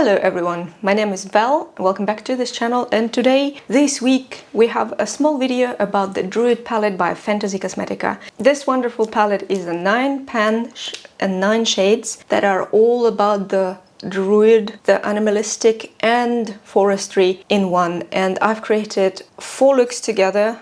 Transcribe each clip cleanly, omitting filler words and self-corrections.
Hello everyone, my name is Val, welcome back to this channel, and this week, we have a small video about the Druid Palette by Fantasy Cosmetica. This wonderful palette is a 9 pan and 9 shades that are all about the Druid, the Animalistic and Forestry in one, and I've created 4 looks together,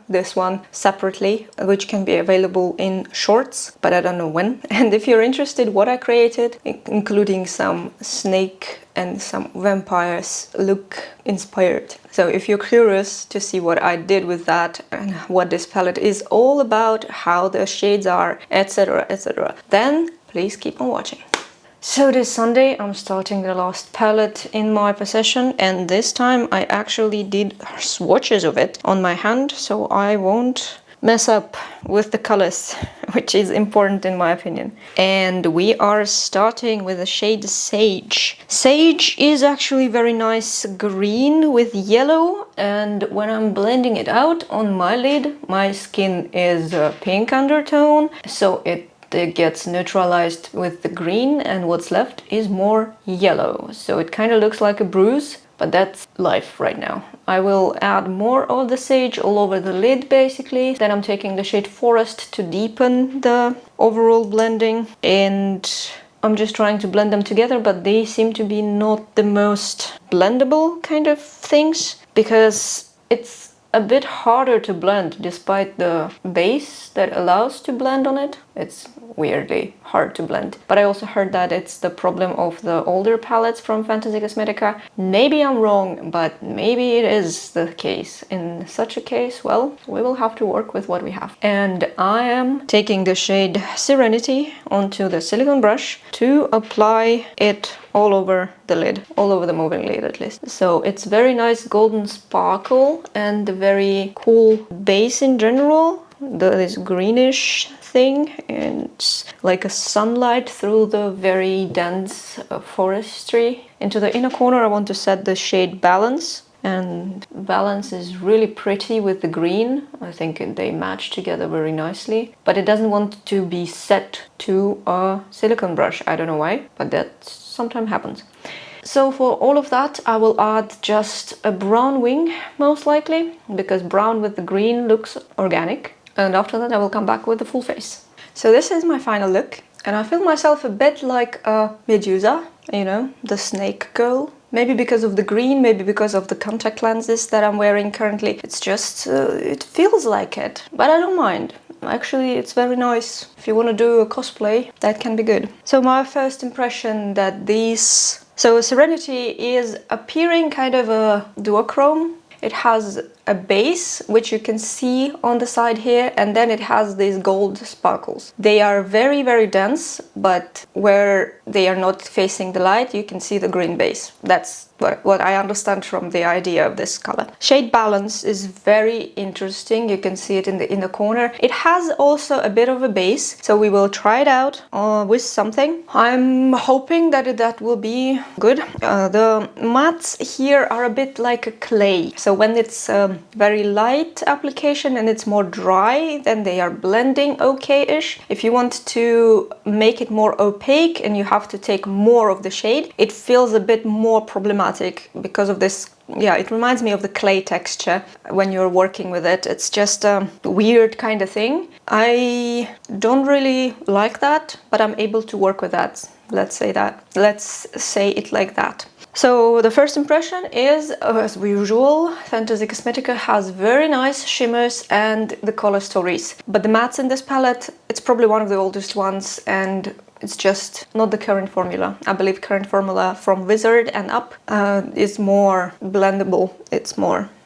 this one separately, which can be available in shorts, but I don't know when. And if you're interested what I created, including some snake and some vampires look inspired. So if you're curious to see what I did with that and what this palette is all about, how the shades are, etc, etc, then please keep on watching. So this Sunday I'm starting the last palette in my possession, and this time I actually did swatches of it on my hand, so I won't mess up with the colors, which is important in my opinion. And we are starting with the shade Sage. Sage is actually very nice green with yellow, and when I'm blending it out on my lid, my skin is a pink undertone, so it gets neutralized with the green, and what's left is more yellow. So it kind of looks like a bruise, but that's life right now. I will add more of the sage all over the lid basically. Then I'm taking the shade Forest to deepen the overall blending, and I'm just trying to blend them together, but they seem to be not the most blendable kind of things, because it's a bit harder to blend despite the base that allows to blend on it. It's weirdly hard to blend. But I also heard that it's the problem of the older palettes from Fantasy Cosmetica. Maybe I'm wrong, but maybe it is the case. In such a case, well, we will have to work with what we have. And I am taking the shade Serenity onto the silicone brush to apply it all over the lid, all over the moving lid at least. So it's very nice golden sparkle and a very cool base in general. This greenish thing, and it's like a sunlight through the very dense forestry. Into the inner corner I want to set the shade Balance, and Balance is really pretty with the green. I think they match together very nicely, but it doesn't want to be set to a silicone brush. I don't know why, but that sometimes happens. So for all of that I will add just a brown wing, most likely, because brown with the green looks organic. And after that I will come back with the full face. So this is my final look, and I feel myself a bit like a Medusa, you know, the snake girl. Maybe because of the green, maybe because of the contact lenses that I'm wearing currently. It's just, it feels like it, but I don't mind. Actually, it's very nice. If you want to do a cosplay, that can be good. So my first impression that these... So Serenity is appearing kind of a duochrome. It has a base, which you can see on the side here, and then it has these gold sparkles. They are very, very dense, but where they are not facing the light, you can see the green base. That's what I understand from the idea of this color. Shade Balance is very interesting. You can see it in the inner corner. It has also a bit of a base, so we will try it out with something. I'm hoping that that will be good. The mattes here are a bit like a clay, so when it's very light application and it's more dry, then they are blending okay-ish. If you want to make it more opaque and you have to take more of the shade, it feels a bit more problematic because of this. Yeah, it reminds me of the clay texture when you're working with it. It's just a weird kind of thing. I don't really like that, but I'm able to work with that. Let's say that. Let's say it like that. So the first impression is, as usual, Fantasy Cosmetica has very nice shimmers and the color stories. But the mattes in this palette, it's probably one of the oldest ones, and it's just not the current formula. I believe current formula from Wizard and up is more blendable.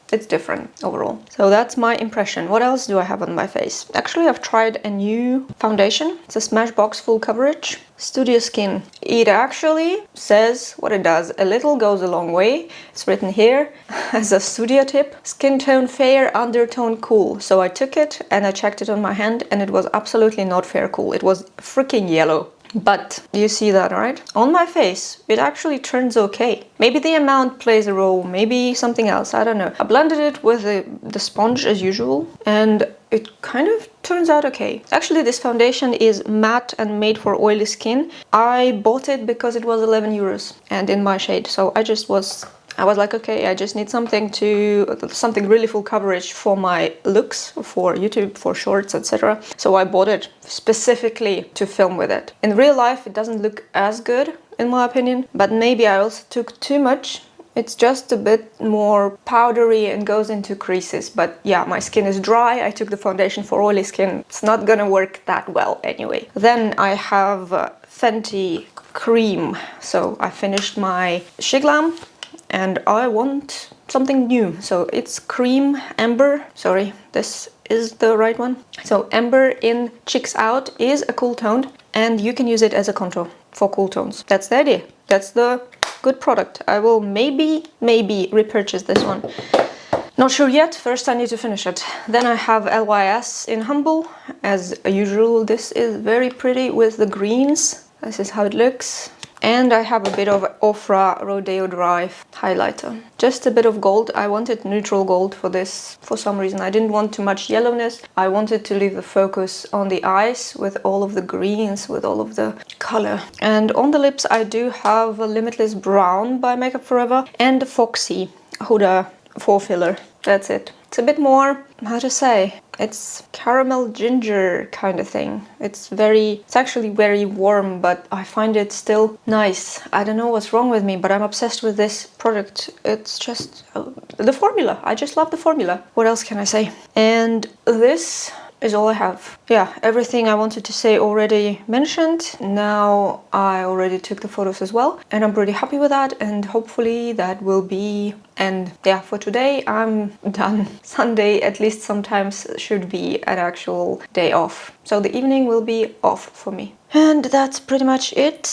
It's different overall. So that's my impression. What else do I have on my face? Actually, I've tried a new foundation. It's a Smashbox Full Coverage Studio Skin. It actually says what it does. A little goes a long way. It's written here as a studio tip. Skin tone fair, undertone cool. So I took it and I checked it on my hand, and it was absolutely not fair cool. It was freaking yellow. But you see that, right? On my face, it actually turns okay. Maybe the amount plays a role, maybe something else, I don't know. I blended it with the sponge as usual, and it kind of turns out okay. Actually, this foundation is matte and made for oily skin. I bought it because it was 11 euros and in my shade, so I was like, okay, I just need something really full coverage for my looks, for YouTube, for shorts, etc. So I bought it specifically to film with it. In real life, it doesn't look as good, in my opinion, but maybe I also took too much. It's just a bit more powdery and goes into creases. But yeah, my skin is dry. I took the foundation for oily skin. It's not gonna work that well anyway. Then I have Fenty cream. So I finished my glam. And I want something new. So it's cream amber. Sorry, this is the right one. So amber in Chicks Out is a cool tone, and you can use it as a contour for cool tones. That's the idea. That's the good product. I will maybe repurchase this one. Not sure yet. First I need to finish it. Then I have LYS in Humble. As usual, this is very pretty with the greens. This is how it looks. And I have a bit of Ofra Rodeo Drive highlighter. Just a bit of gold. I wanted neutral gold for this for some reason. I didn't want too much yellowness. I wanted to leave the focus on the eyes with all of the greens, with all of the color. And on the lips I do have a Limitless Brown by Makeup Forever and a Foxy Huda 4 filler. That's it. It's a bit more, how to say, it's caramel ginger kind of thing. It's actually very warm, but I find it still nice. I don't know what's wrong with me, but I'm obsessed with this product. It's just the formula. I just love the formula. What else can I say? And this is all I have. Yeah, everything I wanted to say already mentioned. Now I already took the photos as well, and I'm pretty happy with that, and hopefully that will be. And yeah, for today I'm done. Sunday at least sometimes should be an actual day off, so the evening will be off for me. And that's pretty much it.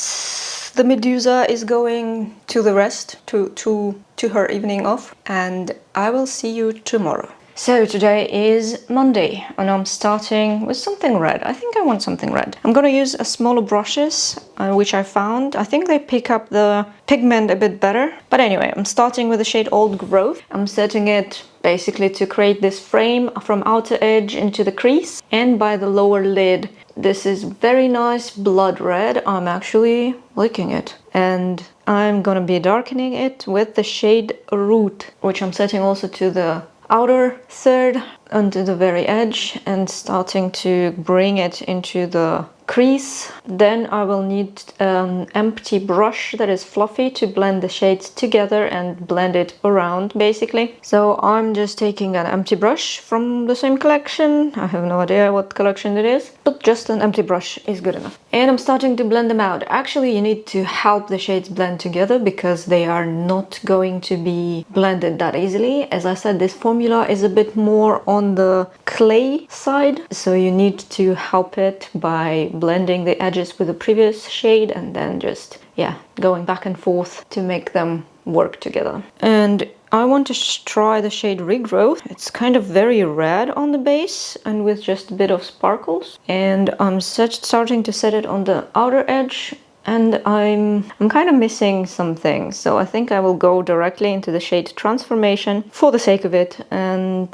The Medusa is going to the rest, to her evening off, and I will see you tomorrow. So today is Monday and I'm starting with something red. I think I want something red. I'm gonna use a smaller brushes, which I found. I think they pick up the pigment a bit better. But anyway, I'm starting with the shade Old Growth. I'm setting it basically to create this frame from outer edge into the crease and by the lower lid. This is very nice blood red. I'm actually liking it. And I'm gonna be darkening it with the shade Root, which I'm setting also to the outer third onto the very edge and starting to bring it into the crease. Then I will need an empty brush that is fluffy to blend the shades together and blend it around basically. So I'm just taking an empty brush from the same collection. I have no idea what collection it is, but just an empty brush is good enough. And I'm starting to blend them out. Actually, you need to help the shades blend together because they are not going to be blended that easily. As I said, this formula is a bit more on the clay side, so you need to help it by blending the edges with the previous shade and then just, yeah, going back and forth to make them work together. And I want to try the shade Regrowth. It's kind of very red on the base and with just a bit of sparkles. And I'm starting to set it on the outer edge. And I'm kind of missing some things, so I think I will go directly into the shade Transformation for the sake of it and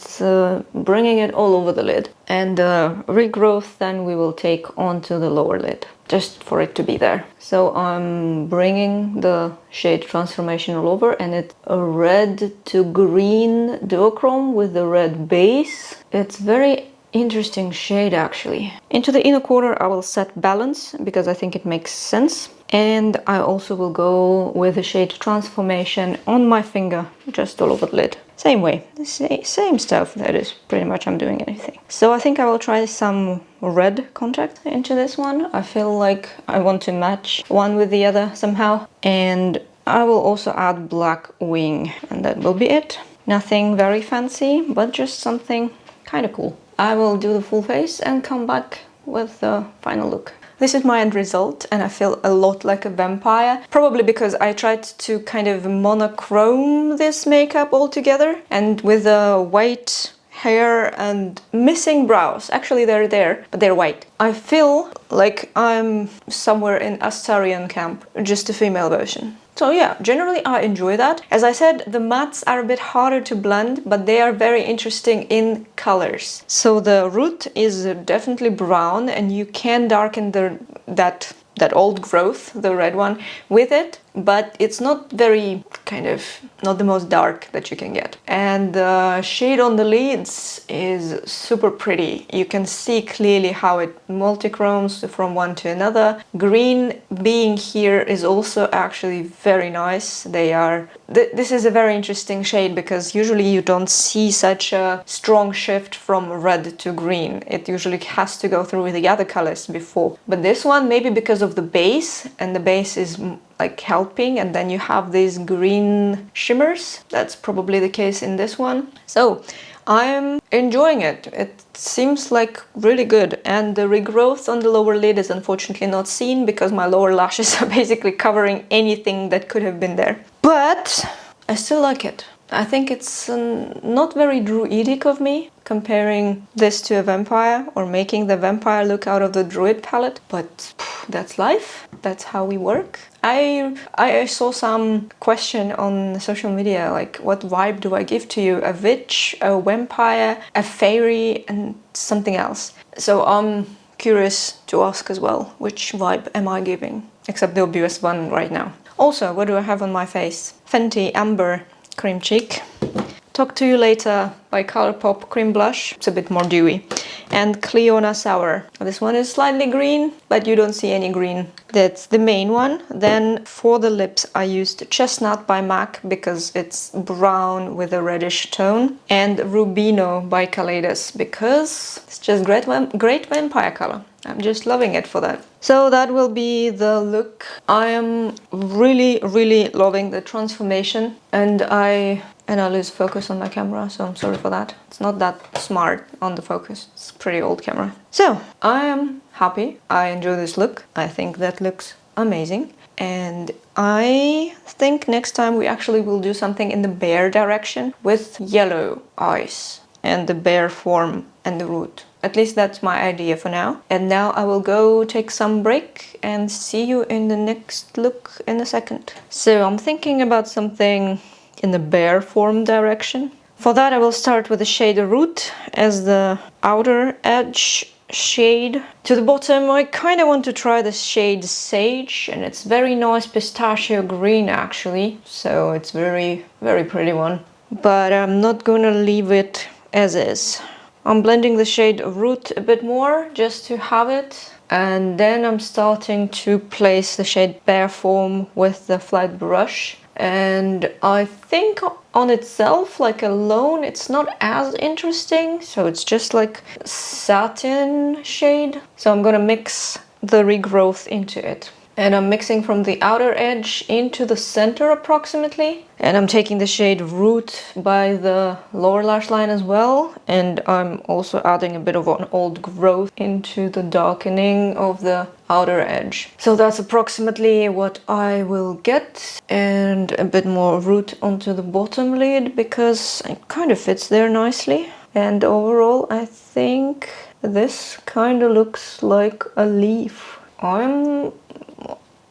bringing it all over the lid. And Regrowth then we will take onto the lower lid, just for it to be there. So I'm bringing the shade Transformation all over, and it's a red to green duochrome with the red base. It's very interesting shade actually. Into the inner corner I will set Balance because I think it makes sense, and I also will go with the shade Transformation on my finger just all over the lid. Same way, same stuff. That is pretty much I'm doing anything. So I think I will try some red contact into this one. I feel like I want to match one with the other somehow, and I will also add Black Wing, and that will be it. Nothing very fancy, but just something kind of cool. I will do the full face and come back with the final look. This is my end result, and I feel a lot like a vampire. Probably because I tried to kind of monochrome this makeup all together, and with a white hair and missing brows. Actually, they're there, but they're white. I feel like I'm somewhere in Astarian camp, just a female version. So yeah, generally I enjoy that. As I said, the mattes are a bit harder to blend, but they are very interesting in colors. So the root is definitely brown, and you can darken that old growth, the red one, with it, but it's not very not the most dark that you can get. And the shade on the lids is super pretty. You can see clearly how it multichromes from one to another. Green being here is also actually very nice. This is a very interesting shade because usually you don't see such a strong shift from red to green. It usually has to go through the other colors before. But this one, maybe because of the base, and the base is like helping, and then you have these green shimmers. That's probably the case in this one. So I'm enjoying it. It seems like really good, and the regrowth on the lower lid is unfortunately not seen because my lower lashes are basically covering anything that could have been there. But I still like it. I think it's not very druidic of me comparing this to a vampire or making the vampire look out of the druid palette, but that's life. That's how we work. I saw some question on social media, like, what vibe do I give to you? A witch, a vampire, a fairy, and something else. So I'm curious to ask as well, which vibe am I giving? Except the obvious one right now. Also, what do I have on my face? Fenty Amber Cream Cheek. Talk to You Later by Colourpop Cream Blush. It's a bit more dewy. And Cleona Sour. This one is slightly green, but you don't see any green. That's the main one. Then for the lips I used Chestnut by MAC because it's brown with a reddish tone. And Rubino by Kaleidos because it's just great vampire color. I'm just loving it for that. So that will be the look. I am really loving the transformation, and I lose focus on my camera, so I'm sorry for that. It's not that smart on the focus. It's a pretty old camera. So I am happy. I enjoy this look. I think that looks amazing. And I think next time we actually will do something in the bear direction with yellow eyes and the bear form and the root. At least that's my idea for now. And now I will go take some break and see you in the next look in a second. So I'm thinking about something in the bear form direction. For that I will start with the shade Root as the outer edge shade. To the bottom I kind of want to try the shade Sage, and it's very nice pistachio green actually. So it's very pretty one. But I'm not gonna leave it as is. I'm blending the shade Root a bit more just to have it, and then I'm starting to place the shade Bear Form with the flat brush. And I think on itself, like alone, it's not as interesting, so it's just like satin shade. So I'm gonna mix the regrowth into it. And I'm mixing from the outer edge into the center approximately. And I'm taking the shade Root by the lower lash line as well. And I'm also adding a bit of an old growth into the darkening of the outer edge. So that's approximately what I will get. And a bit more Root onto the bottom lid because it kind of fits there nicely. And overall, I think this kind of looks like a leaf.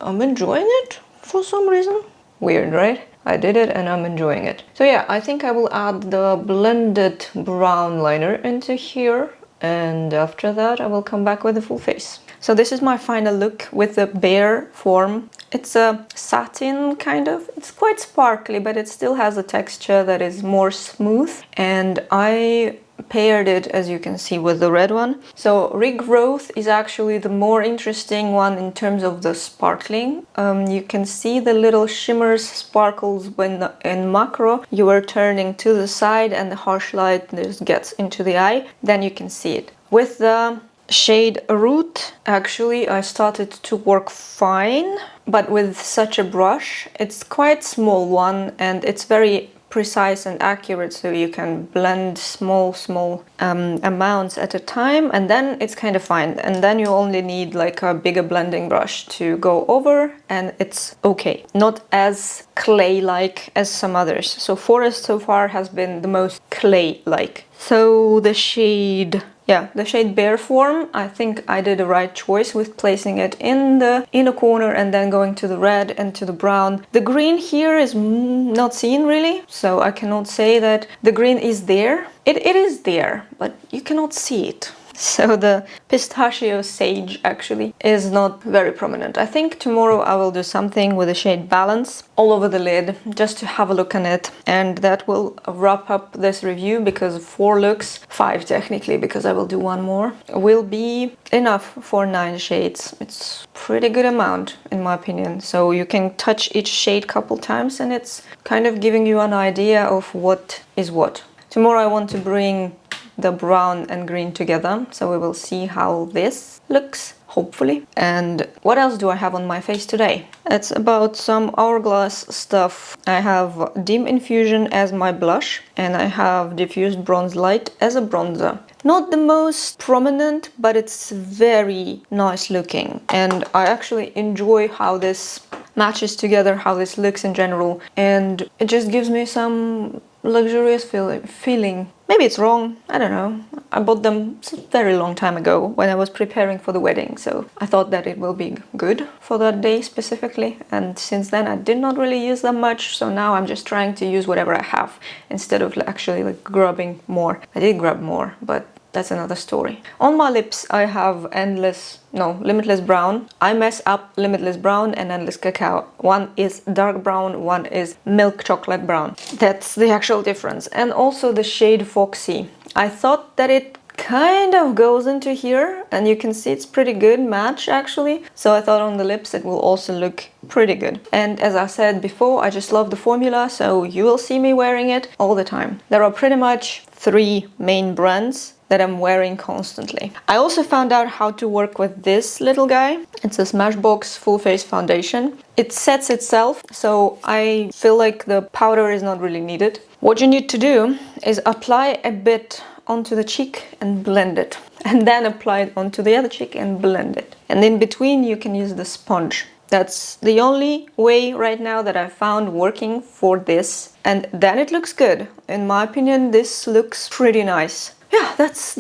I'm enjoying it for some reason. Weird, right? I did it and I'm enjoying it. So yeah, I think I will add the blended brown liner into here, and after that I will come back with the full face. So this is my final look with the bear form. It's a satin kind of. It's quite sparkly, but it still has a texture that is more smooth. And I paired it, as you can see, with the red one. So regrowth is actually the more interesting one in terms of the sparkling. You can see the little shimmers, sparkles when in macro you are turning to the side and the harsh light just gets into the eye. Then you can see it. With the shade Root, actually I started to work fine, but with such a brush. It's quite small one and it's very precise and accurate, so you can blend small amounts at a time, and then it's kind of fine. And then you only need like a bigger blending brush to go over, and it's okay. Not as clay-like as some others. So Forest so far has been the most clay-like. So the shade... yeah, the shade Bare Form, I think I did the right choice with placing it in the inner corner and then going to the red and to the brown. The green here is not seen really, so I cannot say that the green is there. It is there, but you cannot see it. So the pistachio sage actually is not very prominent. I think tomorrow I will do something with the shade Balance all over the lid just to have a look on it, and that will wrap up this review, because 4 looks, 5 technically because I will do one more, will be enough for 9 shades. It's pretty good amount in my opinion. So you can touch each shade couple times and it's kind of giving you an idea of what is what. Tomorrow I want to bring the brown and green together, so we will see how this looks, hopefully. And what else do I have on my face today? It's about some Hourglass stuff. I have Dim Infusion as my blush, and I have Diffused Bronze Light as a bronzer. Not the most prominent, but it's very nice looking, and I actually enjoy how this matches together, how this looks in general, and it just gives me some luxurious feeling. Maybe it's wrong, I don't know. I bought them a very long time ago when I was preparing for the wedding, so I thought that it will be good for that day specifically, and since then I did not really use them much, so now I'm just trying to use whatever I have instead of actually like grabbing more. I did grab more, but that's another story. On my lips I have Limitless Brown. I mess up Limitless Brown and Endless Cacao. One is dark brown, one is milk chocolate brown. That's the actual difference. And also the shade Foxy. I thought that it kind of goes into here, and you can see it's pretty good match actually. So I thought on the lips it will also look pretty good. And as I said before, I just love the formula, so you will see me wearing it all the time. There are pretty much 3 main brands that I'm wearing constantly. I also found out how to work with this little guy. It's a Smashbox Full Face Foundation. It sets itself, so I feel like the powder is not really needed. What you need to do is apply a bit onto the cheek and blend it, and then apply it onto the other cheek and blend it. And in between you can use the sponge. That's the only way right now that I found working for this, and then it looks good. In my opinion, this looks pretty nice. Yeah, that's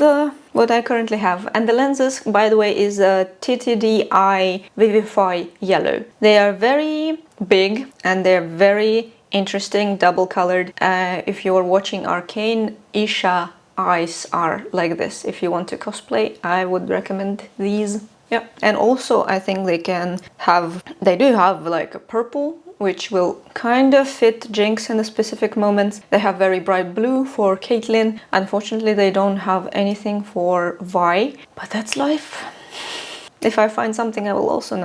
what I currently have. And the lenses, by the way, is a TTDI Vivify Yellow. They are very big and they're very interesting, double colored. If you're watching Arcane, Isha eyes are like this. If you want to cosplay, I would recommend these. Yeah, and also I think they do have like a purple, which will kind of fit Jinx in the specific moments. They have very bright blue for Caitlyn. Unfortunately, they don't have anything for Vi, but that's life. If I find something, I will also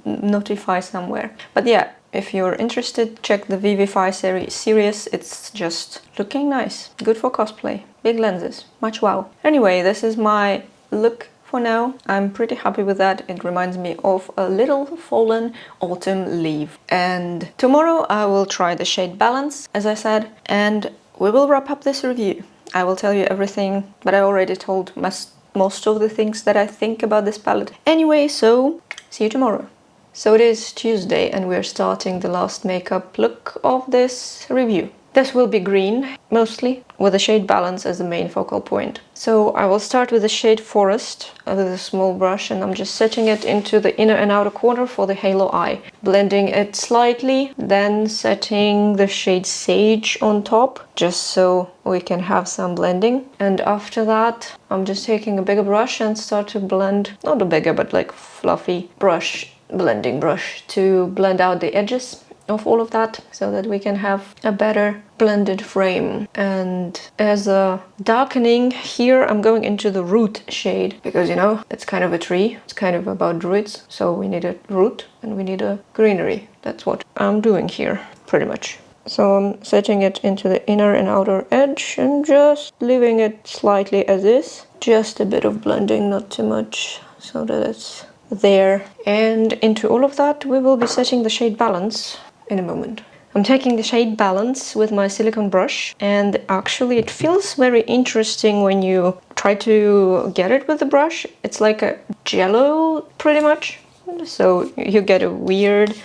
notify somewhere. But yeah, if you're interested, check the Vivify series. It's just looking nice. Good for cosplay. Big lenses. Much wow. Anyway, this is my look for now. I'm pretty happy with that. It reminds me of a little fallen autumn leaf. And tomorrow I will try the shade Balance, as I said, and we will wrap up this review. I will tell you everything, but I already told most of the things that I think about this palette. Anyway, so see you tomorrow. So it is Tuesday and we're starting the last makeup look of this review. This will be green, mostly, with the shade Balance as the main focal point. So I will start with the shade Forest with a small brush, and I'm just setting it into the inner and outer corner for the halo eye. Blending it slightly, then setting the shade Sage on top, just so we can have some blending. And after that, I'm just taking a bigger brush and start to blend, not a bigger, but like fluffy brush, blending brush, to blend out the edges of all of that, so that we can have a better blended frame. And as a darkening here, I'm going into the root shade, because you know, it's kind of a tree, it's kind of about druids, so we need a root and we need a greenery. That's what I'm doing here, pretty much. So I'm setting it into the inner and outer edge and just leaving it slightly as is. Just a bit of blending, not too much, so that it's there. And into all of that we will be setting the shade Balance in a moment. I'm taking the shade Balance with my silicone brush, and actually it feels very interesting when you try to get it with the brush. It's like a jello pretty much, so you get a weird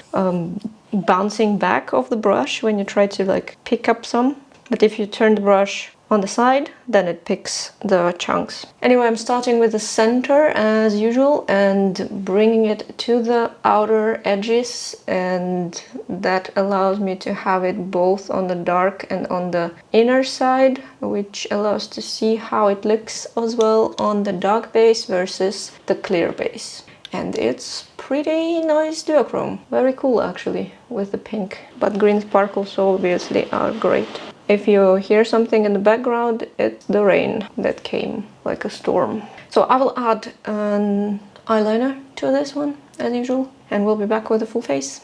bouncing back of the brush when you try to like pick up some. But if you turn the brush on the side, then it picks the chunks. Anyway, I'm starting with the center as usual and bringing it to the outer edges, and that allows me to have it both on the dark and on the inner side, which allows to see how it looks as well on the dark base versus the clear base. And it's pretty nice duochrome. Very cool actually with the pink. But green sparkles obviously are great. If you hear something in the background, it's the rain that came like a storm. So I will add an eyeliner to this one as usual, and we'll be back with a full face.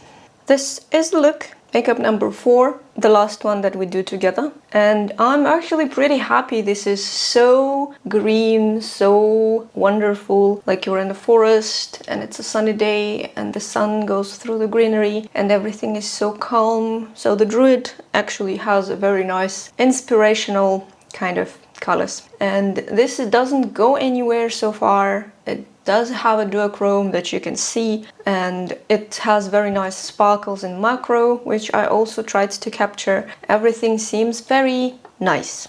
This is the look. Makeup number 4, the last one that we do together. And I'm actually pretty happy. This is so green, so wonderful, like you're in the forest and it's a sunny day and the sun goes through the greenery and everything is so calm. So the Druid actually has a very nice inspirational kind of colors. And this doesn't go anywhere so far. It does have a duochrome that you can see, and it has very nice sparkles in macro, which I also tried to capture. Everything seems very nice.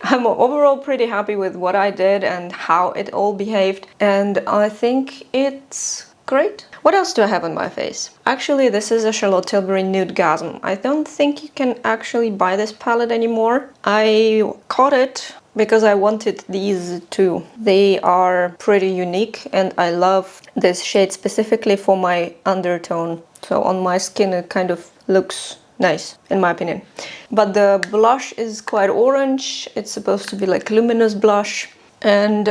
I'm overall pretty happy with what I did and how it all behaved, and I think it's great. What else do I have on my face? Actually, this is a Charlotte Tilbury Nude Gasm. I don't think you can actually buy this palette anymore. I caught it because I wanted these two. They are pretty unique and I love this shade specifically for my undertone. So on my skin it kind of looks nice, in my opinion. But the blush is quite orange. It's supposed to be like luminous blush. And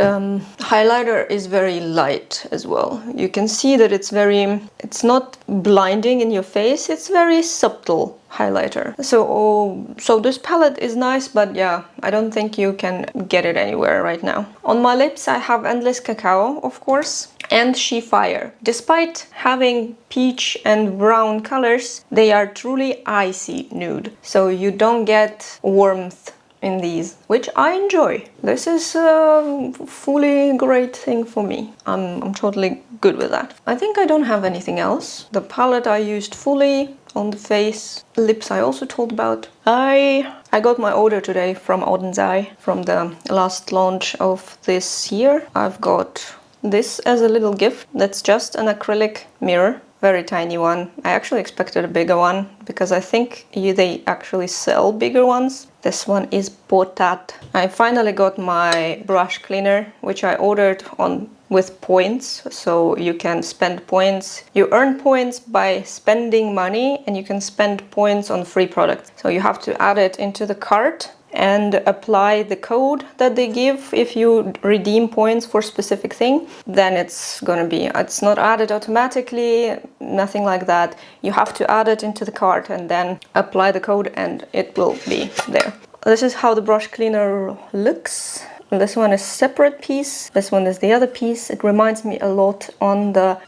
highlighter is very light as well. You can see that it's not blinding in your face, it's very subtle highlighter. So this palette is nice, but yeah, I don't think you can get it anywhere right now. On my lips I have Endless Cacao, of course, and She Fire. Despite having peach and brown colors, they are truly icy nude. So you don't get warmth in these, which I enjoy. This is a fully great thing for me. I'm totally good with that. I think I don't have anything else. The palette I used fully on the face. Lips I also told about. I got my order today from Odensai, from the last launch of this year. I've got this as a little gift. That's just an acrylic mirror. Very tiny one. I actually expected a bigger one because I think they actually sell bigger ones. This one is Botat. I finally got my brush cleaner, which I ordered with points, so you can spend points. You earn points by spending money, and you can spend points on free products. So you have to add it into the cart and apply the code that they give. If you redeem points for a specific thing, then it's not added automatically, nothing like that. You have to add it into the cart and then apply the code and it will be there. This is how the brush cleaner looks. This one is separate piece, this one is the other piece. It reminds me a lot on the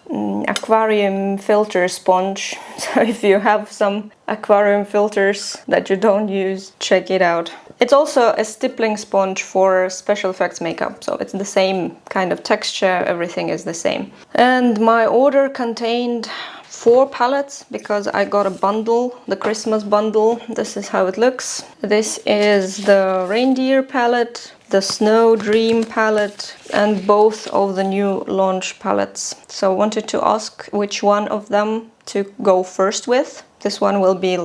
aquarium filter sponge. So if you have some aquarium filters that you don't use, check it out. It's also a stippling sponge for special effects makeup, so it's the same kind of texture, everything is the same. And my order contained 4 palettes because I got a bundle, the Christmas bundle. This is how it looks. This is the Reindeer palette, the Snow Dream palette, and both of the new launch palettes. So I wanted to ask which one of them to go first with. This one will be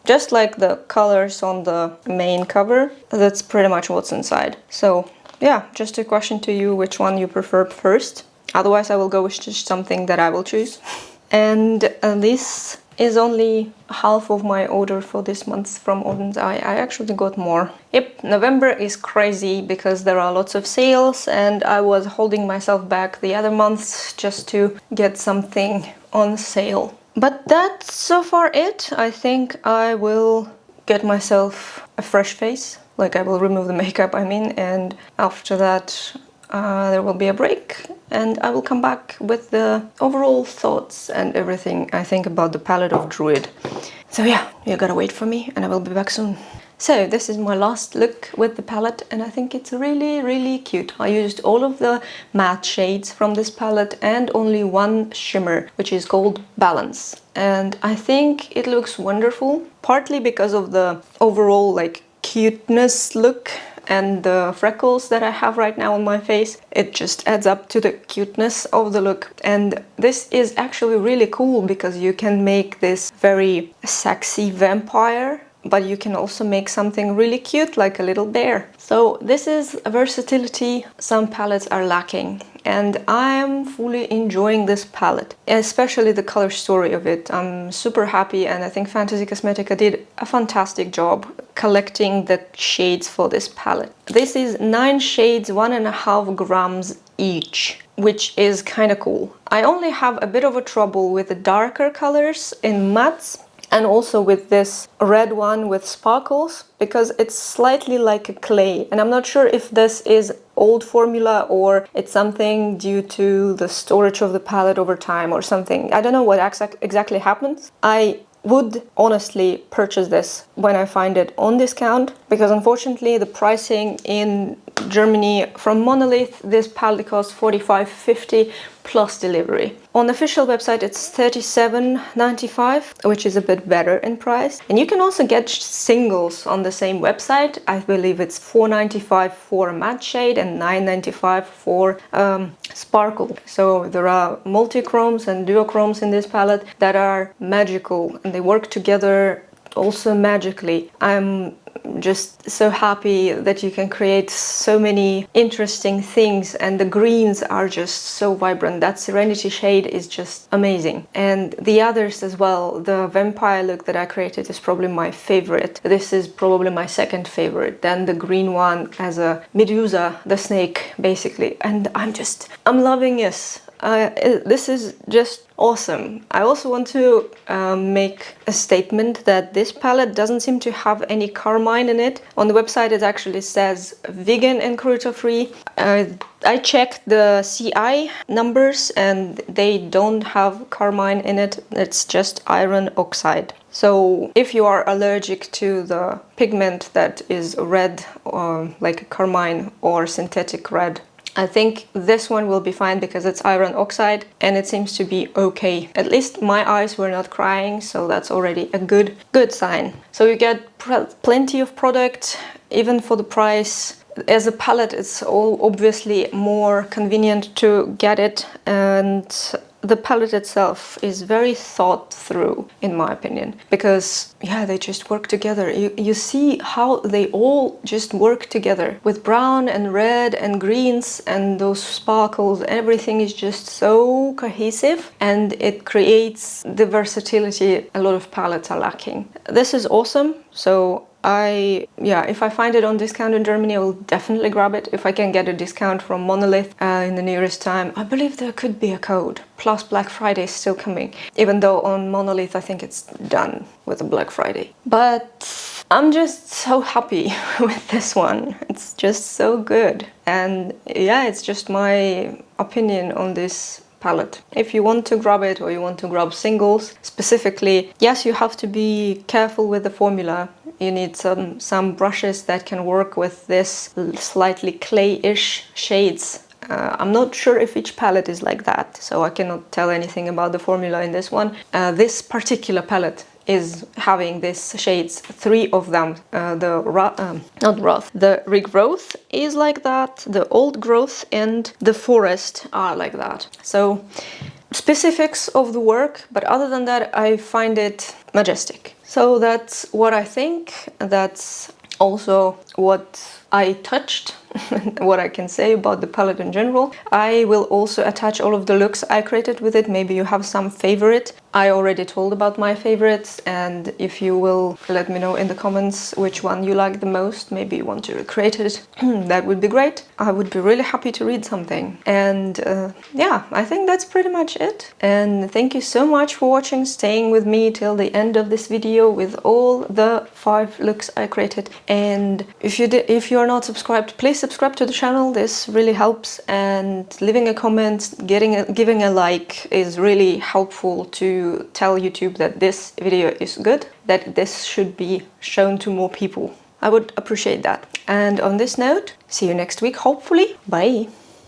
just like the colors on the main cover. That's pretty much what's inside. So yeah, just a question to you, which one you prefer first. Otherwise I will go with just something that I will choose. And this is only half of my order for this month from Odensai. I actually got more. Yep, November is crazy because there are lots of sales and I was holding myself back the other months just to get something on sale. But that's so far it. I think I will get myself a fresh face. I will remove the makeup, and after that there will be a break and I will come back with the overall thoughts and everything I think about the palette of Druid. So yeah, you gotta wait for me and I will be back soon. So this is my last look with the palette and I think it's really, really cute. I used all of the matte shades from this palette and only one shimmer, which is called Balance. And I think it looks wonderful, partly because of the overall like cuteness look and the freckles that I have right now on my face. It just adds up to the cuteness of the look. And this is actually really cool because you can make this very sexy vampire, but you can also make something really cute like a little bear. So this is a versatility some palettes are lacking. And I'm fully enjoying this palette, especially the color story of it. I'm super happy and I think Fantasy Cosmetica did a fantastic job collecting the shades for this palette. This is 9 shades, 1.5 grams each, which is kind of cool. I only have a bit of a trouble with the darker colors in mattes and also with this red one with sparkles because it's slightly like a clay, and I'm not sure if this is old formula or it's something due to the storage of the palette over time or something. I don't know what exactly happens. I would honestly purchase this when I find it on discount because unfortunately the pricing in Germany from Monolith, this palette costs 45.50 plus delivery. On the official website it's 37.95, which is a bit better in price. And you can also get singles on the same website. I believe it's 4.95 for a matte shade and 9.95 for sparkle. So there are multi-chromes and duochromes in this palette that are magical and they work together also magically. I'm just so happy that you can create so many interesting things, and the greens are just so vibrant. That Serenity shade is just amazing, and the others as well. The vampire look that I created is probably my favorite. This is probably my second favorite, then the green one as a Medusa, the snake basically, and I'm loving this. This is just awesome. I also want to make a statement that this palette doesn't seem to have any carmine in it. On the website it actually says vegan and cruelty-free. I checked the CI numbers and they don't have carmine in it. It's just iron oxide. So if you are allergic to the pigment that is red or like carmine or synthetic red, I think this one will be fine because it's iron oxide and it seems to be okay. At least my eyes were not crying, so that's already a good sign. So you get plenty of product, even for the price. As a palette, it's all obviously more convenient to get it, and the palette itself is very thought through, in my opinion, because yeah, they just work together. You see how they all just work together with brown and red and greens and those sparkles. Everything is just so cohesive and it creates the versatility a lot of palettes are lacking. This is awesome. So if I find it on discount in Germany, I will definitely grab it. If I can get a discount from Monolith in the nearest time, I believe there could be a code. Plus Black Friday is still coming, even though on Monolith I think it's done with the Black Friday. But I'm just so happy with this one. It's just so good. And yeah, it's just my opinion on this palette. If you want to grab it or you want to grab singles specifically, yes, you have to be careful with the formula. You need some brushes that can work with this slightly clay-ish shades. I'm not sure if each palette is like that, so I cannot tell anything about the formula in this one. This particular palette is having these shades, 3 of them. The regrowth is like that, the old growth and the forest are like that. So specifics of the work, but other than that I find it majestic. So that's what I think. That's also what I touched, what I can say about the palette in general. I will also attach all of the looks I created with it. Maybe you have some favorite. I already told about my favorites, and if you will let me know in the comments which one you like the most, maybe you want to recreate it, that would be great. I would be really happy to read something. And yeah, I think that's pretty much it. And thank you so much for watching, staying with me till the end of this video with all the 5 looks I created. And if you are not subscribed, please subscribe to the channel, this really helps, and leaving a comment, giving a like is really helpful to tell YouTube that this video is good, that this should be shown to more people. I would appreciate that. And on this note, see you next week, hopefully. Bye!